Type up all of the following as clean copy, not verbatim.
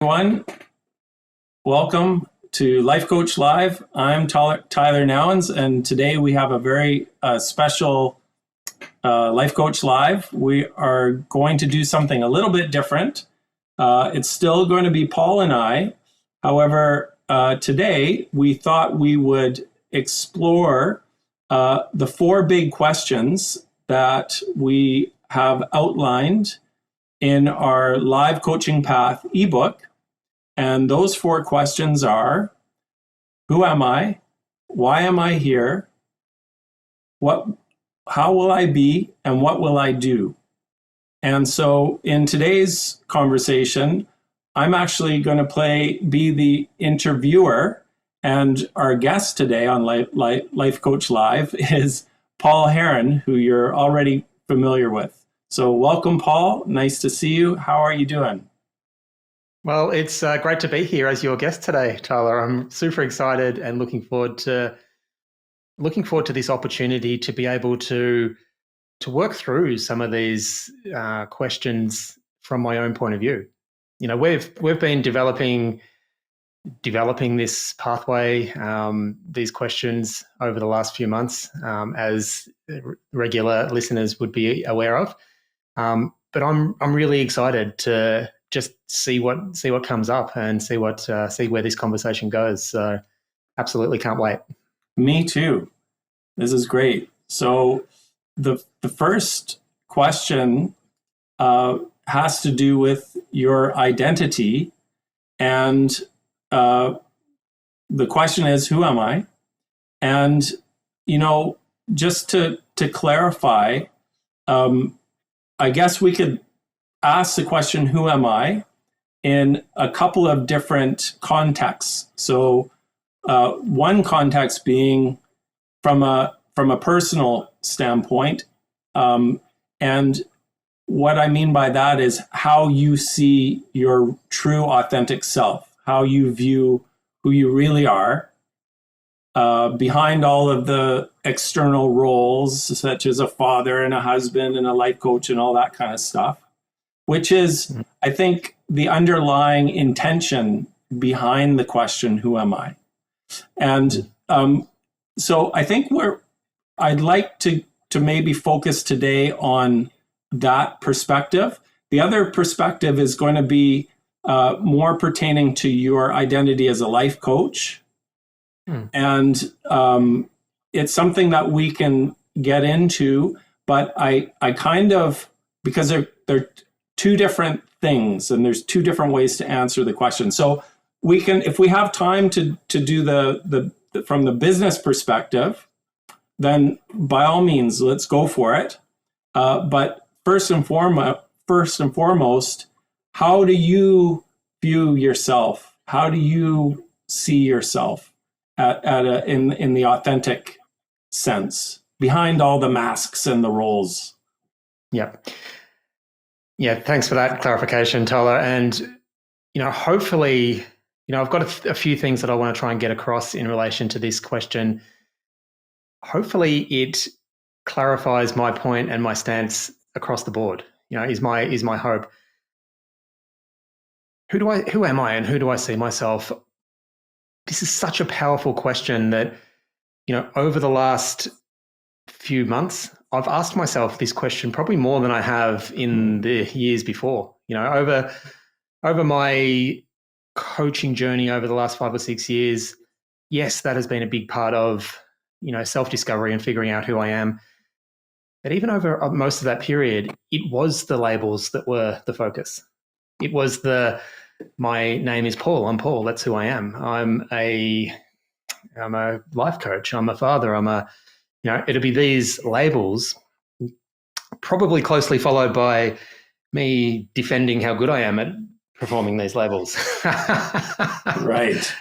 Everyone, welcome to Life Coach Live. I'm Tyler Nowens, and today we have a very special Life Coach Live. We are going to do something a little bit different. It's still going to be Paul and I. However, today we thought we would explore the four big questions that we have outlined in our Live Coaching Path ebook. And those four questions are: who am I? Why am I here? How will I be? And what will I do? And so in today's conversation, I'm actually going to be the interviewer. And our guest today on Life Coach Live is Paul Heron, who you're already familiar with. So welcome, Paul. Nice to see you. How are you doing? Well, it's great to be here as your guest today, Tyler. I'm super excited and looking forward to this opportunity to be able to work through some of these questions from my own point of view. You know, we've been developing this pathway, these questions over the last few months, as regular listeners would be aware of. But I'm really excited to just see what comes up and see where this conversation goes. So absolutely can't wait. Me too. This is great. So the first question has to do with your identity, and the question is, who am I? And just to clarify, I guess we could ask the question, who am I, in a couple of different contexts. So one context being from a personal standpoint. And what I mean by that is how you see your true authentic self, how you view who you really are, behind all of the external roles, such as a father and a husband and a life coach and all that kind of stuff, which is, I think, the underlying intention behind the question, who am I? And so I think I'd like to maybe focus today on that perspective. The other perspective is going to be more pertaining to your identity as a life coach. And it's something that we can get into, but I kind of, because they're two different things and there's two different ways to answer the question. So we can, if we have time to do the from the business perspective, then by all means, let's go for it. But first and foremost, how do you view yourself? How do you see yourself in the authentic sense, behind all the masks and the roles? Yep. Yeah, thanks for that clarification, Tyler. And, hopefully, I've got a few things that I want to try and get across in relation to this question. Hopefully it clarifies my point and my stance across the board, is my hope. Who am I and who do I see myself? This is such a powerful question that, over the last few months, I've asked myself this question probably more than I have in the years before. Over my coaching journey over the last 5 or 6 years, yes, that has been a big part of, self-discovery and figuring out who I am. But even over most of that period, it was the labels that were the focus. It was my name is Paul. I'm Paul. That's who I am. I'm a life coach. I'm a father. It'll be these labels, probably closely followed by me defending how good I am at performing these labels. Right.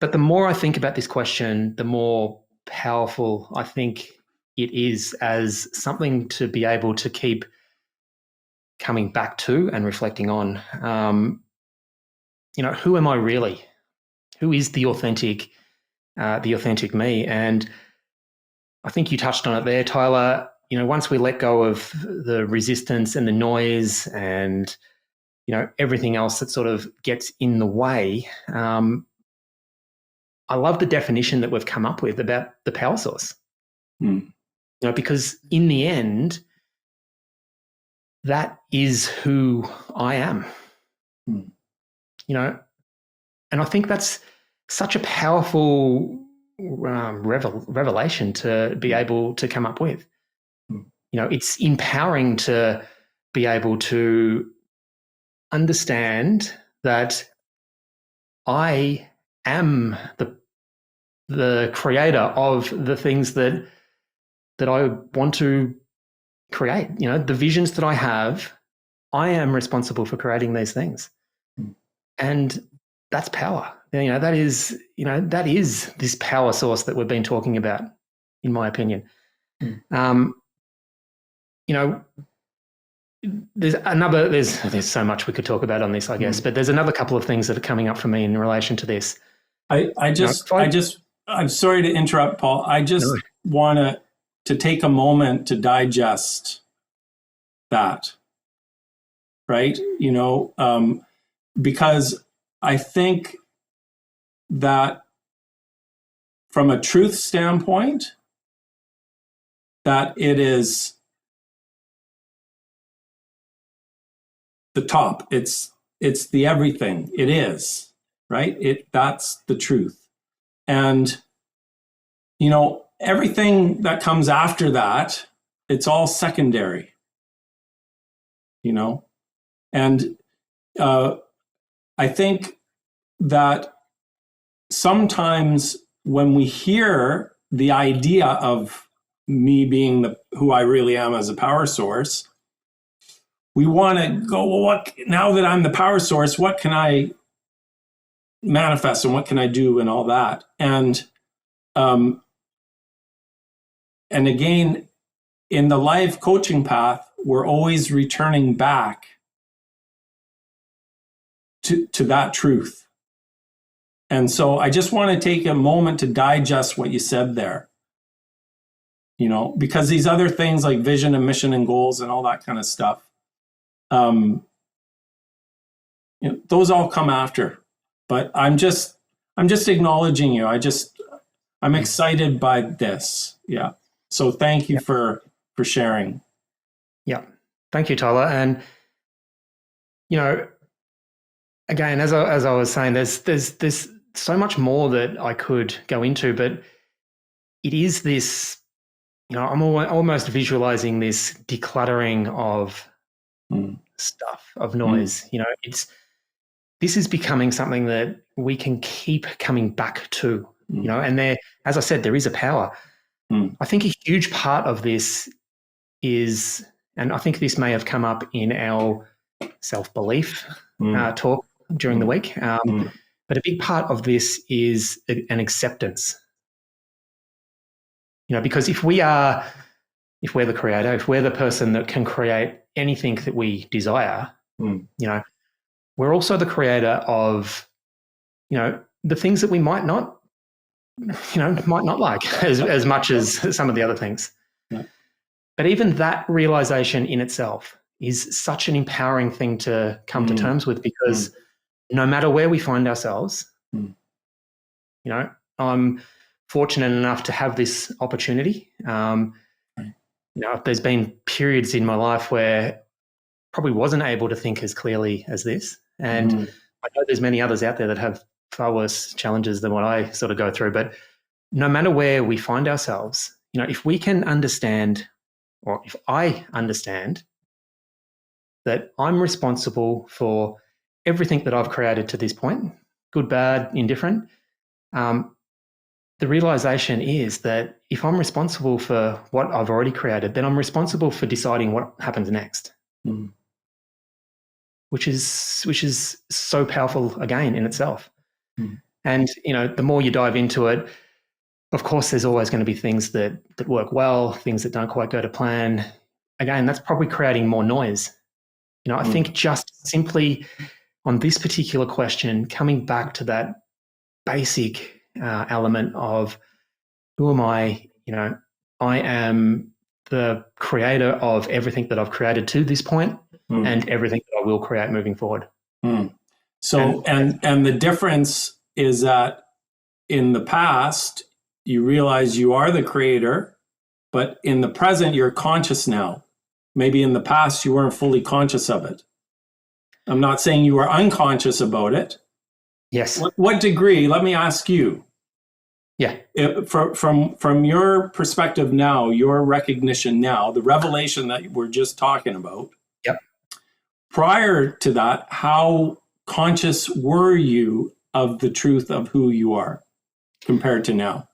But the more I think about this question, the more powerful I think it is as something to be able to keep coming back to and reflecting on. Who am I really? Who is the authentic me? And I think you touched on it there, Tyler. Once we let go of the resistance and the noise and everything else that sort of gets in the way. I love the definition that we've come up with about the power source. Because in the end, that is who I am. And I think that's such a powerful revelation to be able to come up with. It's empowering to be able to understand that I am the creator of the things that I want to create. The visions that I have, I am responsible for creating these things. And that's power. That is this power source that we've been talking about, in my opinion. There's so much we could talk about on this, I guess, but there's another couple of things that are coming up for me in relation to this. I'm sorry to interrupt, Paul. I just want to take a moment to digest that, right? Because I think that from a truth standpoint, that it is the top. It's the everything. It is, right? That's the truth. And, everything that comes after that, it's all secondary, and I think that sometimes when we hear the idea of me being who I really am as a power source, we want to go, well, now that I'm the power source, what can I manifest and what can I do and all that? And again, in the life coaching path, we're always returning back to that truth. And so I just want to take a moment to digest what you said there, because these other things like vision and mission and goals and all that kind of stuff, those all come after. But I'm just acknowledging you. I'm excited by this. Yeah. So thank you for sharing. Yeah. Thank you, Tyler. And again, as I was saying, there's so much more that I could go into, but it is this, I'm almost visualizing this decluttering of stuff, of noise. This is becoming something that we can keep coming back to, and there, as I said, there is a power. I think a huge part of this is, and I think this may have come up in our self-belief talk during the week, but a big part of this is an acceptance. Because if we're the creator, if we're the person that can create anything that we desire, we're also the creator of, the things that we might not like as much as some of the other things. Yeah. But even that realization in itself is such an empowering thing to come to terms with, because no matter where we find ourselves, I'm fortunate enough to have this opportunity. There's been periods in my life where probably wasn't able to think as clearly as this. And I know there's many others out there that have far worse challenges than what I sort of go through. But no matter where we find ourselves, if we can understand, or if I understand that I'm responsible for everything that I've created to this point, good, bad, indifferent, the realization is that if I'm responsible for what I've already created, then I'm responsible for deciding what happens next. Which is so powerful again in itself. And, the more you dive into it, of course, there's always going to be things that work well, things that don't quite go to plan. Again, that's probably creating more noise. I think just simply on this particular question, coming back to that basic element of who am I? I am the creator of everything that I've created to this point. and everything that I will create moving forward. So, and the difference is that in the past, you realize you are the creator, but in the present, you're conscious now. Maybe in the past, you weren't fully conscious of it. I'm not saying you were unconscious about it. Yes. What degree, let me ask you. Yeah. From your perspective now, your recognition now, the revelation that we're just talking about. Yep. Prior to that, how conscious were you of the truth of who you are compared to now?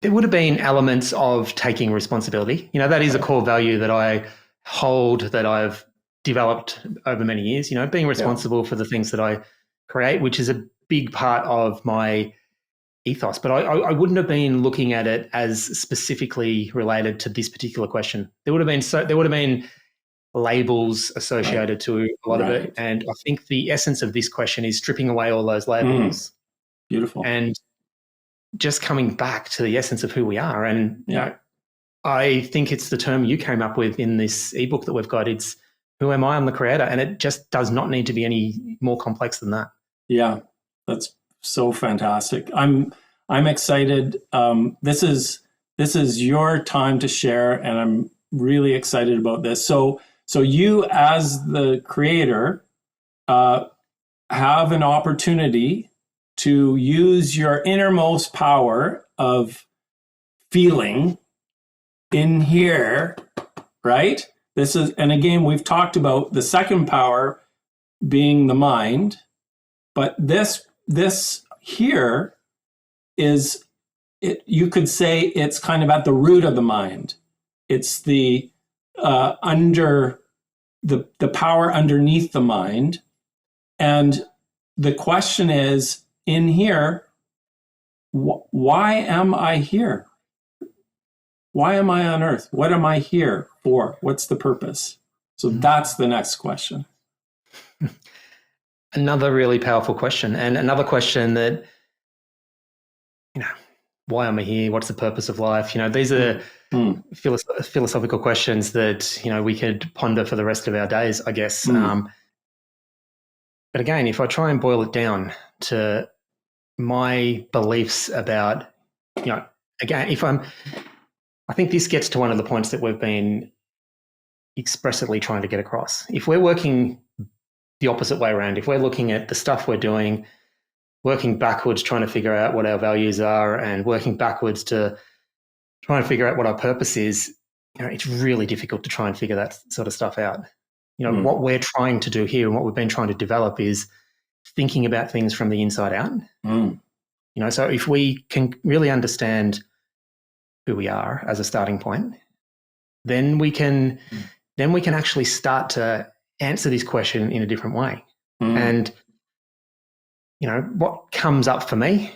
There would have been elements of taking responsibility. That is a core value that I hold, that I've developed over many years, being responsible for the things that I create, which is a big part of my ethos. But I wouldn't have been looking at it as specifically related to this particular question. There would have been labels associated to a lot of it. And I think the essence of this question is stripping away all those labels. Beautiful. And just coming back to the essence of who we are. And I think it's the term you came up with in this ebook that we've got. It's who am I? I'm the creator. And it just does not need to be any more complex than that. Yeah, that's so fantastic. I'm excited. This is your time to share, and I'm really excited about this. So you, as the creator, have an opportunity to use your innermost power of feeling in here, right? And again, we've talked about the second power being the mind, but this here is, you could say it's kind of at the root of the mind. It's the under the power underneath the mind. And the question is, in here, why am I here? Why am I on earth? What am I here for? What's the purpose? So that's the next question. Another really powerful question, and another question that, why am I here? What's the purpose of life? These are philosophical questions that, we could ponder for the rest of our days, I guess. But again, if I try and boil it down to my beliefs about, again, I think this gets to one of the points that we've been expressly trying to get across. If we're working the opposite way around, if we're looking at the stuff we're doing, working backwards, trying to figure out what our values are, and working backwards to try and figure out what our purpose is, it's really difficult to try and figure that sort of stuff out. What we're trying to do here and what we've been trying to develop is thinking about things from the inside out. So if we can really understand who we are as a starting point, then we can actually start to answer this question in a different way. And what comes up for me,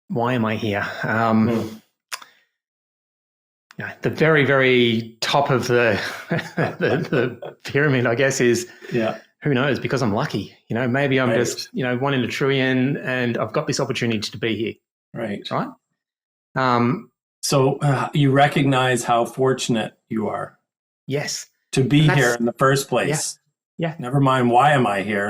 why am I here? The very, very top of the the pyramid, I guess, is who knows? Because I'm lucky. Maybe I'm just one in a trillion, and I've got this opportunity to be here. Right. So you recognize how fortunate you are. Yes. To be here in the first place. Yeah. Never mind why am I here?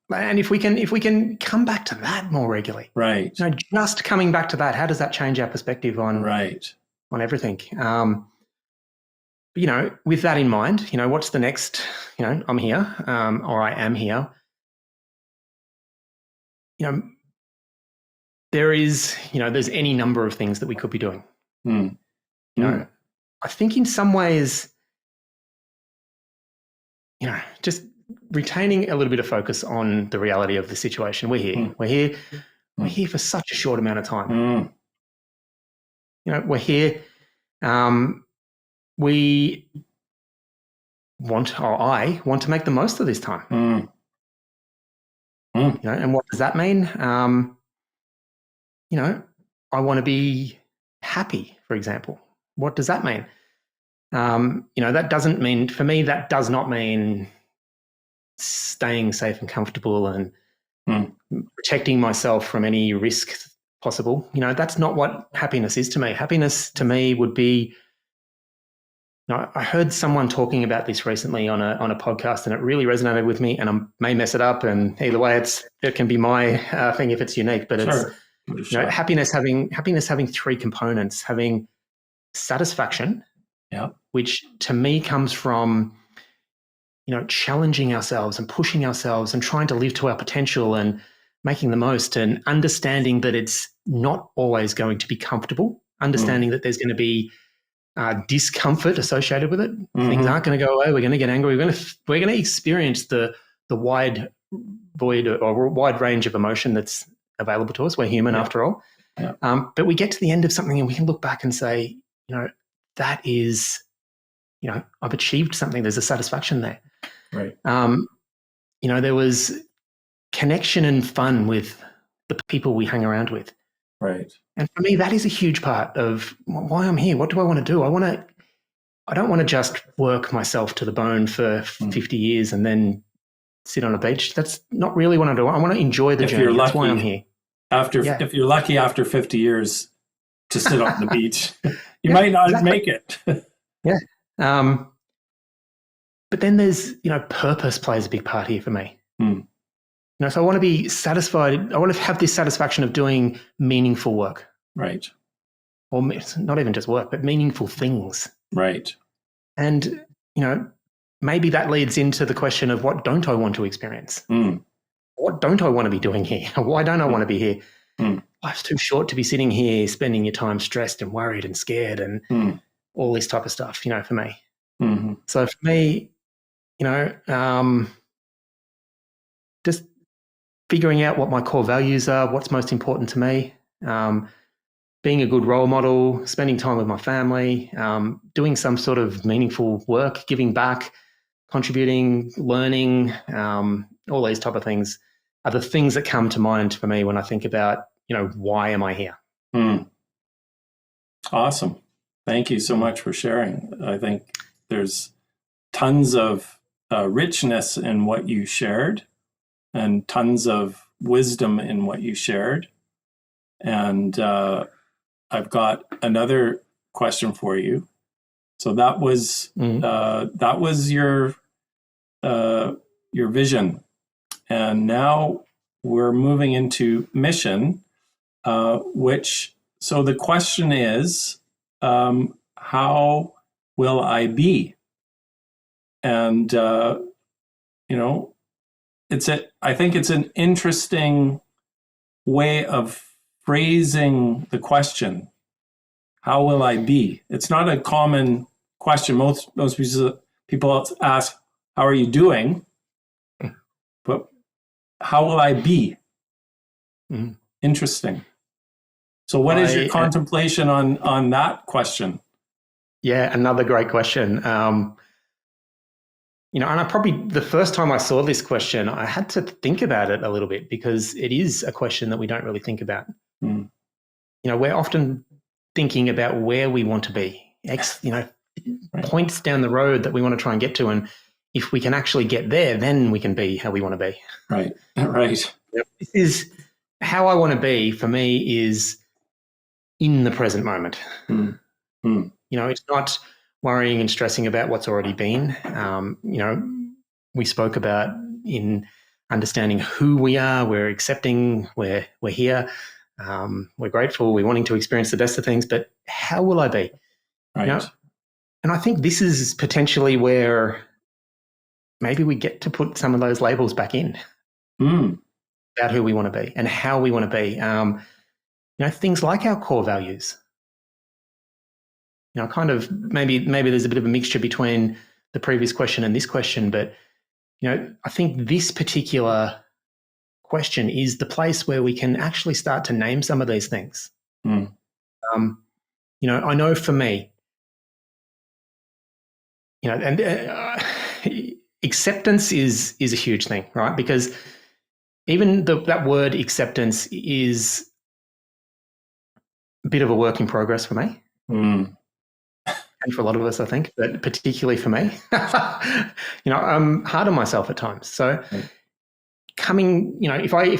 And if we can come back to that more regularly. Right. Just coming back to that, how does that change our perspective on everything? With that in mind, what's the next, I'm here, or I am here. There's any number of things that we could be doing. I think in some ways, just retaining a little bit of focus on the reality of the situation. We're here. We're here for such a short amount of time. We're here. We want, or I want to make the most of this time. And what does that mean? I want to be happy, for example. What does that mean? That doesn't mean, for me, that does not mean staying safe and comfortable and protecting myself from any risk possible. That's not what happiness is to me. Happiness to me would be I heard someone talking about this recently on a podcast, and it really resonated with me. And I may mess it up, and either way, it can be my thing if it's unique. But Sure. Sure. happiness having three components: having satisfaction, Yeah. which to me comes from challenging ourselves and pushing ourselves and trying to live to our potential and making the most, and understanding that it's not always going to be comfortable. Understanding that there's going to be discomfort associated with it. Things aren't going to go away. We're going to get angry. We're going to experience the wide void or wide range of emotion that's available to us. We're human after all. Yeah. But we get to the end of something and we can look back and say, that is, I've achieved something. There's a satisfaction there. Right. There was connection and fun with the people we hang around with. Right. And for me, that is a huge part of why I'm here. What do I want to do? I don't want to just work myself to the bone for 50 years and then sit on a beach. That's not really what I do. I want to enjoy the journey. That's why I'm here. If you're lucky after 50 years to sit on the beach, you might not make it. Yeah. But then there's, purpose plays a big part here for me. So I want to be satisfied. I want to have this satisfaction of doing meaningful work. Right. Or not even just work, but meaningful things. Right. And, maybe that leads into the question of what don't I want to experience? What don't I want to be doing here? Why don't I want to be here? Life's too short to be sitting here spending your time stressed and worried and scared and all this type of stuff, for me. So for me, just figuring out what my core values are, what's most important to me, being a good role model, spending time with my family, doing some sort of meaningful work, giving back, contributing, learning, all these type of things are the things that come to mind for me when I think about, why am I here? Awesome. Thank you so much for sharing. I think there's tons of richness in what you shared and tons of wisdom in what you shared. And I've got another question for you. So that was your vision, and now we're moving into mission. So the question is, how will I be? And I think it's an interesting way of phrasing the question. How will I be? It's not a common question. Most people ask, how are you doing? But how will I be? Interesting. So what is your contemplation on that question? Yeah, another great question. And I probably, the first time I saw this question, I had to think about it a little bit because it is a question that we don't really think about. We're often thinking about where we want to be, points down the road that we want to try and get to. And if we can actually get there, then we can be how we want to be. Right. Right. This is how I want to be for me is in the present moment. It's not worrying and stressing about what's already been. We spoke about in understanding who we are, we're accepting, we're here, we're grateful, we're wanting to experience the best of things, but how will I be? Right. And I think this is potentially where maybe we get to put some of those labels back in about who we want to be and how we want to be. Things like our core values. Kind of maybe there's a bit of a mixture between the previous question and this question, but I think this particular question is the place where we can actually start to name some of these things. I know for me, and acceptance is a huge thing, right? Because even that word acceptance is a bit of a work in progress for me. And for a lot of us, I think, but particularly for me, I'm hard on myself at times. So if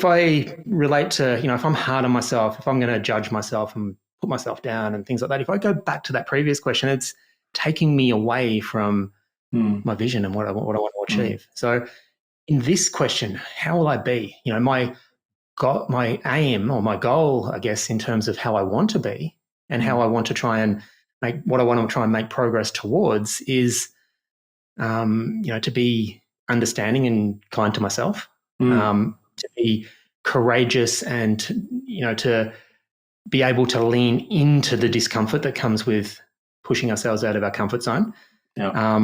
I relate to, if I'm hard on myself, if I'm going to judge myself and put myself down and things like that, if I go back to that previous question, it's taking me away from Mm. my vision and what I want to Mm. achieve. So in this question, how will I be? My aim or my goal, I guess, in terms of how I want to be and how I want to try and make progress towards is, to be understanding and kind to myself, to be courageous and, to be able to lean into the discomfort that comes with pushing ourselves out of our comfort zone. Yeah.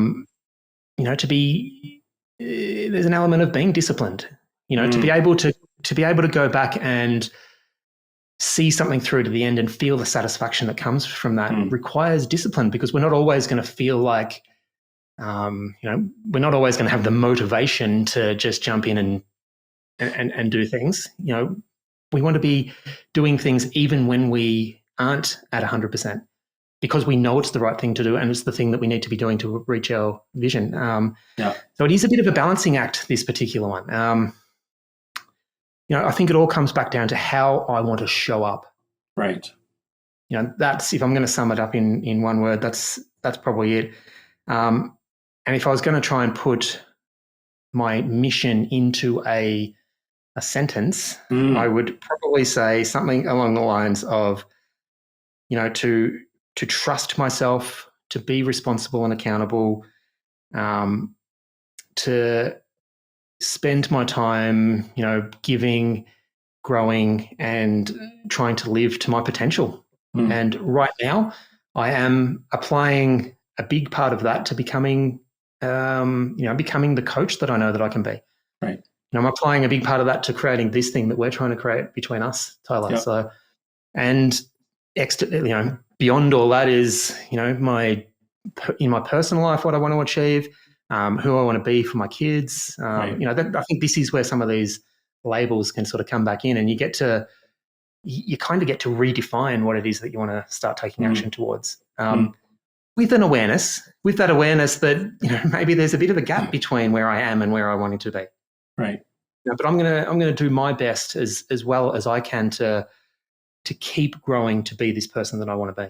To be, there's an element of being disciplined, to be able to go back and see something through to the end and feel the satisfaction that comes from that requires discipline, because we're not always going to feel like, we're not always going to have the motivation to just jump in and do things. We want to be doing things even when we aren't at 100%, because we know it's the right thing to do and it's the thing that we need to be doing to reach our vision. So it is a bit of a balancing act, this particular one. I think it all comes back down to how I want to show up. Right. That's, if I'm going to sum it up in one word, that's probably it. And if I was going to try and put my mission into a sentence, I would probably say something along the lines of, to trust myself, to be responsible and accountable, to spend my time, giving, growing, and trying to live to my potential. And right now, I am applying a big part of that to becoming the coach that I know that I can be. Right. I'm applying a big part of that to creating this thing that we're trying to create between us, Tyler. Yep. So, and beyond all that is, in my personal life, what I want to achieve, who I want to be for my kids. Right. I think this is where some of these labels can sort of come back in, and you kind of get to redefine what it is that you want to start taking action towards. With that awareness that, maybe there's a bit of a gap between where I am and where I wanted to be. Right. But I'm gonna do my best as well as I can to keep growing to be this person that I want to be.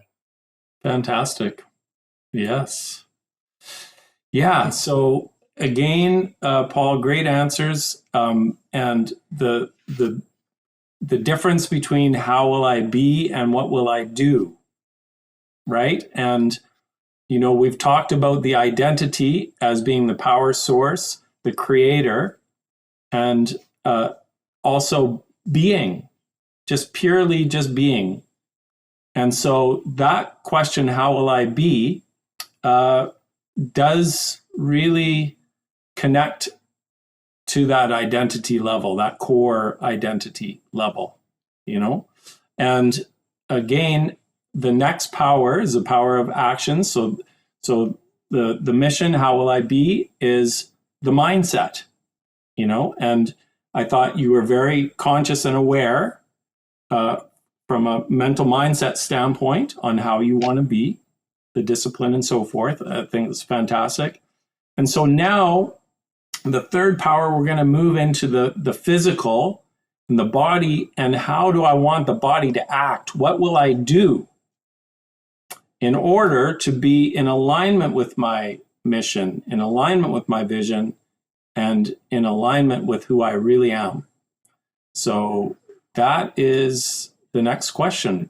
Fantastic. Yes. Yeah. So again, Paul, great answers. And the difference between how will I be and what will I do, right? And we've talked about the identity as being the power source, the creator, and also being, just purely just being. And so that question, how will I be, does really connect to that identity level, that core identity level, And again, the next power is the power of action. So the mission, how will I be, is the mindset, and I thought you were very conscious and aware from a mental mindset standpoint on how you want to be, the discipline and so forth. I think it's fantastic. And so now the third power, we're going to move into the physical and the body, and how do I want the body to act? What will I do in order to be in alignment with my mission, in alignment with my vision, and in alignment with who I really am? So that is the next question.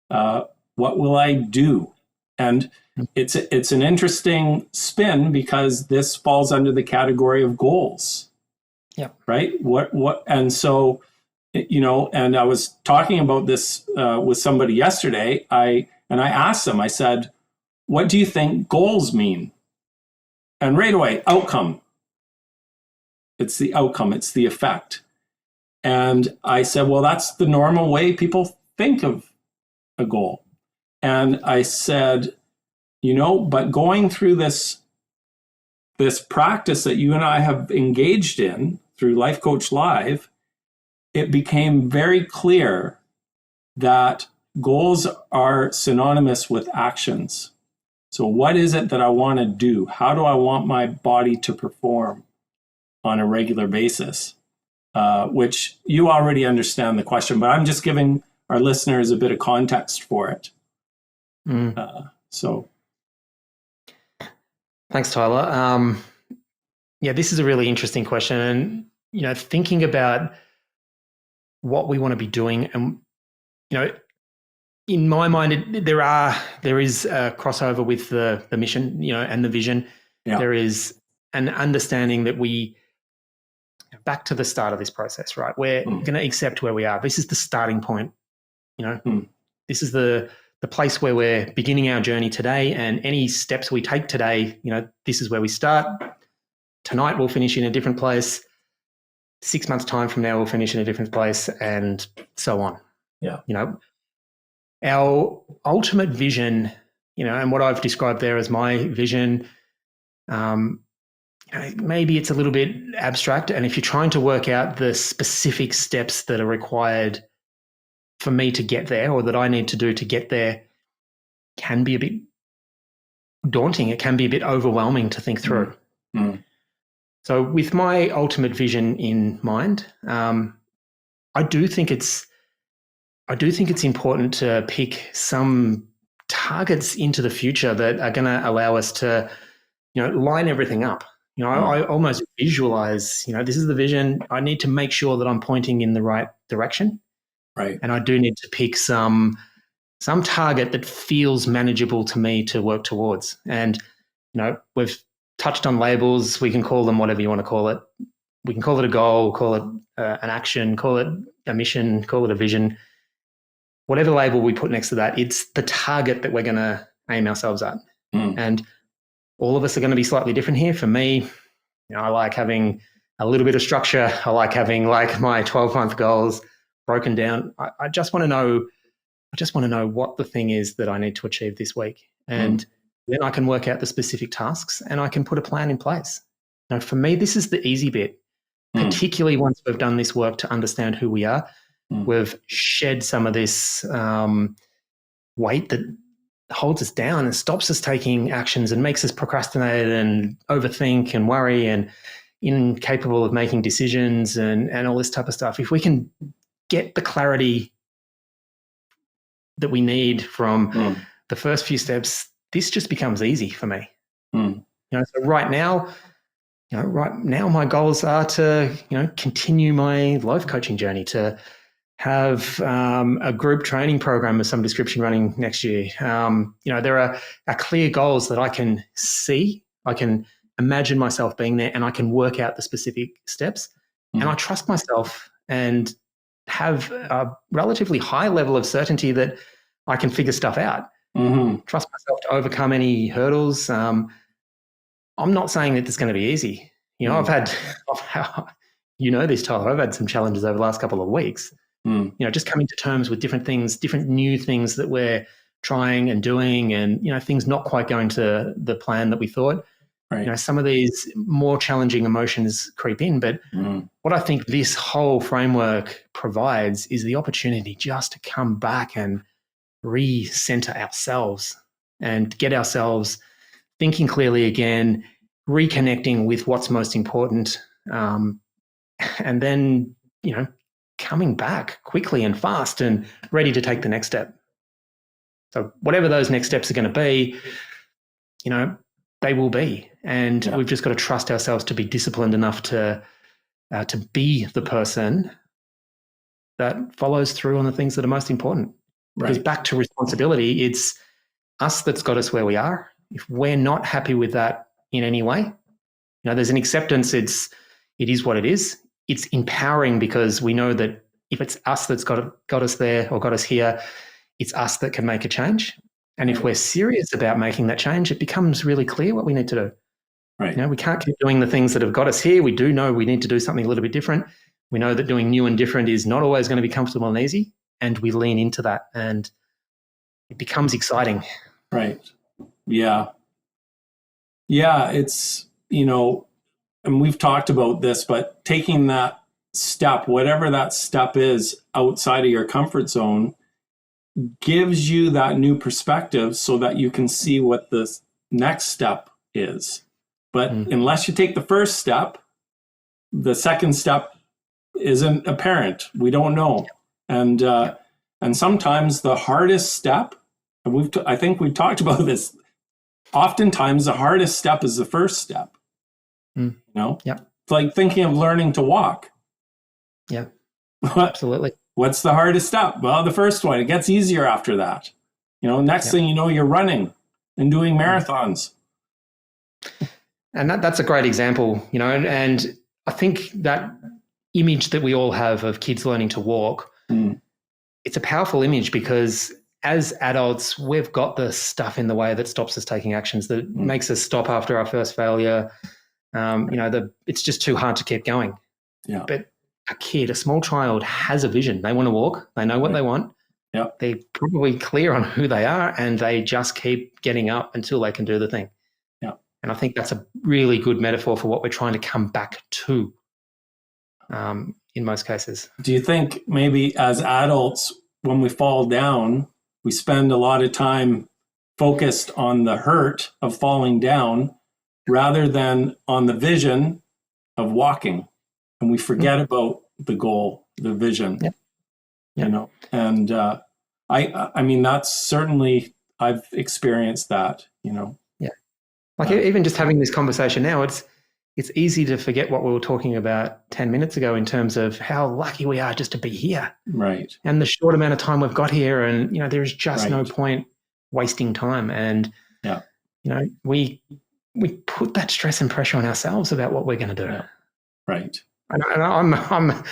What will I do? And it's an interesting spin, because this falls under the category of goals. Yeah. Right. And so, and I was talking about this with somebody yesterday. I asked them, I said, what do you think goals mean? And right away, outcome. It's the outcome. It's the effect. And I said, well, that's the normal way people think of a goal. And I said, but going through this practice that you and I have engaged in through Life Coach Live, it became very clear that goals are synonymous with actions. So what is it that I want to do? How do I want my body to perform on a regular basis? Which you already understand the question, but I'm just giving our listeners a bit of context for it. So Thanks, Tyler. Yeah, this is a really interesting question. And, thinking about what we want to be doing and, in my mind, there is a crossover with the mission, and the vision. Yeah. There is an understanding that back to the start of this process, right? We're going to accept where we are. This is the starting point. This is the place where we're beginning our journey today, and any steps we take today, this is where we start. Tonight we'll finish in a different place. 6 months' time from now, we'll finish in a different place, and so on. Yeah. Our ultimate vision, and what I've described there as my vision, maybe it's a little bit abstract. And if you're trying to work out the specific steps that are required for me to get there, or that I need to do to get there, can be a bit daunting. It can be a bit overwhelming to think through. So with my ultimate vision in mind, I do think it's important to pick some targets into the future that are going to allow us to, line everything up. I almost visualize, this is the vision. I need to make sure that I'm pointing in the right direction. Right. And I do need to pick some target that feels manageable to me to work towards. And, we've touched on labels. We can call them whatever you want to call it. We can call it a goal, call it an action, call it a mission, call it a vision. Whatever label we put next to that, it's the target that we're going to aim ourselves at. And all of us are going to be slightly different here. For me, I like having a little bit of structure. I like having my 12-month goals broken down. I just want to know what the thing is that I need to achieve this week. And then I can work out the specific tasks and I can put a plan in place. Now, for me, this is the easy bit, particularly once we've done this work to understand who we are. We've shed some of this weight that holds us down and stops us taking actions and makes us procrastinate and overthink and worry and incapable of making decisions and all this type of stuff. If we can get the clarity that we need from the first few steps, this just becomes easy for me. So right now my goals are to, continue my life coaching journey, to have a group training program of some description running next year. There are clear goals that I can see. I can imagine myself being there and I can work out the specific steps. And I trust myself and have a relatively high level of certainty that I can figure stuff out. Trust myself to overcome any hurdles. I'm not saying that it's going to be easy. I've had, this, Tyler, I've had some challenges over the last couple of weeks. Just coming to terms with different things, different new things that we're trying and doing, and things not quite going to the plan that we thought. Right. Some of these more challenging emotions creep in, but what I think this whole framework provides is the opportunity just to come back and recenter ourselves and get ourselves thinking clearly again, reconnecting with what's most important, and then coming back quickly and fast and ready to take the next step. So whatever those next steps are going to be, they will be. And we've just got to trust ourselves to be disciplined enough to be the person that follows through on the things that are most important. Because back to responsibility, it's us that's got us where we are. If we're not happy with that in any way, there's an acceptance. It is what it is. It's empowering because we know that if it's us that's got us there or got us here, it's us that can make a change. And if we're serious about making that change, it becomes really clear what we need to do. Right. We can't keep doing the things that have got us here. We do know we need to do something a little bit different. We know that doing new and different is not always going to be comfortable and easy, and we lean into that and it becomes exciting. Right. Yeah. Yeah, it's, and we've talked about this, but taking that step, whatever that step is outside of your comfort zone, gives you that new perspective so that you can see what the next step is. But unless you take the first step, the second step isn't apparent. We don't know. And sometimes the hardest step, and I think we've talked about this, oftentimes the hardest step is the first step. You know, Yeah. It's like thinking of learning to walk. Yeah. Absolutely. What's the hardest step? Well, the first one. It gets easier after that. You know, next thing you know, you're running and doing marathons. And that's a great example, you know, and I think that image that we all have of kids learning to walk, it's a powerful image because as adults, we've got the stuff in the way that stops us taking actions, that makes us stop after our first failure. You know, it's just too hard to keep going. Yeah. But a kid, a small child, has a vision. They want to walk. They know what they want. Yeah. They're probably clear on who they are, and they just keep getting up until they can do the thing. Yeah. And I think that's a really good metaphor for what we're trying to come back to in most cases. Do you think maybe as adults, when we fall down, we spend a lot of time focused on the hurt of falling down rather than on the vision of walking? And we forget about the goal, the vision, you know? And I mean, that's certainly, I've experienced that, you know? Yeah. Like even just having this conversation now, it's easy to forget what we were talking about 10 minutes ago in terms of how lucky we are just to be here. Right. And the short amount of time we've got here. And, you know, there's just no point wasting time. And, you know, we put that stress and pressure on ourselves about what we're going to do. Yeah. Right. And I'm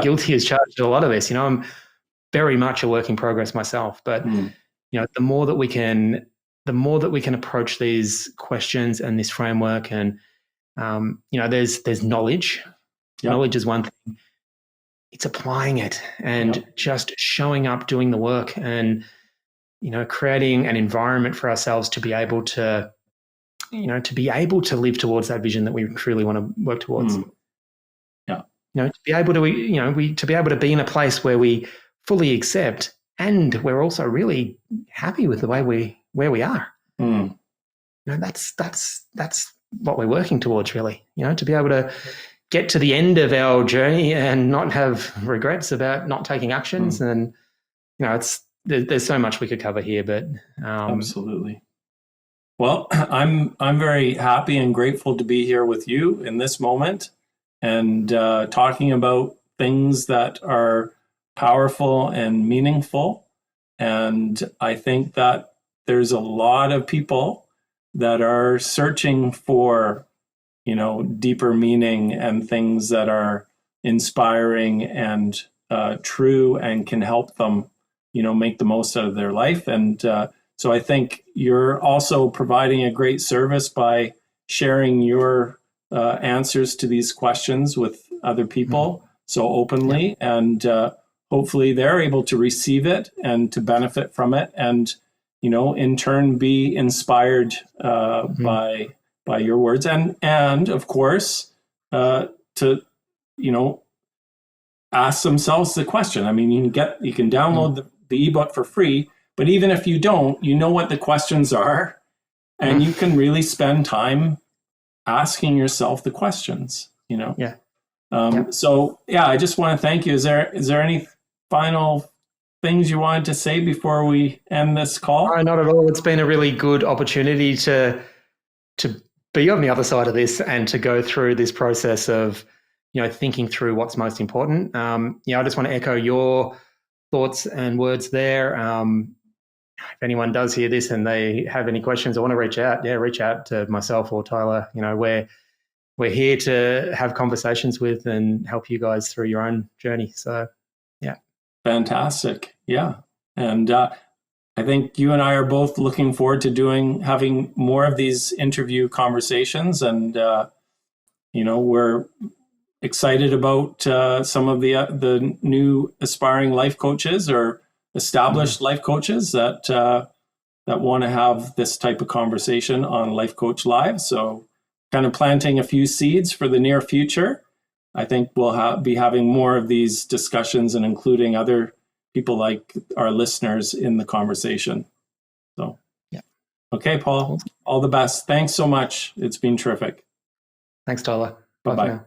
guilty as charged of a lot of this. You know, I'm very much a work in progress myself. But, you know, the more that we can approach these questions and this framework, and you know, there's knowledge. Knowledge is one thing. It's applying it and just showing up, doing the work, and, you know, creating an environment for ourselves to be able to, you know, to be able to live towards that vision that we truly want to work towards. You know, to be able to, you know, to be able to be in a place where we fully accept and we're also really happy with the way where we are. You know, that's what we're working towards, really. You know, to be able to get to the end of our journey and not have regrets about not taking actions. And, you know, there's so much we could cover here, but absolutely. Well, I'm very happy and grateful to be here with you in this moment and talking about things that are powerful and meaningful. And I think that there's a lot of people that are searching for, you know, deeper meaning and things that are inspiring and true and can help them, you know, make the most out of their life. And so I think you're also providing a great service by sharing your answers to these questions with other people so openly, and hopefully they're able to receive it and to benefit from it, and, you know, in turn be inspired by your words, and of course to, you know, ask themselves the question. I mean, you can download the ebook for free, but even if you don't, you know what the questions are, and you can really spend time asking yourself the questions, you know? So I just want to thank you. Is there any final things you wanted to say before we end this call? No, not at all. It's been a really good opportunity to be on the other side of this and to go through this process of, you know, thinking through what's most important. Yeah, I just want to echo your thoughts and words there. If anyone does hear this and they have any questions or want to reach out to myself or Tyler. You know, we're here to have conversations with and help you guys through your own journey. So, yeah. Fantastic. Yeah. And I think you and I are both looking forward to having more of these interview conversations. And, you know, we're excited about some of the new aspiring life coaches or established life coaches that want to have this type of conversation on Life Coach Live. So kind of planting a few seeds for the near future. I think we'll be having more of these discussions and including other people like our listeners in the conversation. So, okay, Paul, all the best. Thanks so much. It's been terrific. Thanks, Tyler. Bye-bye.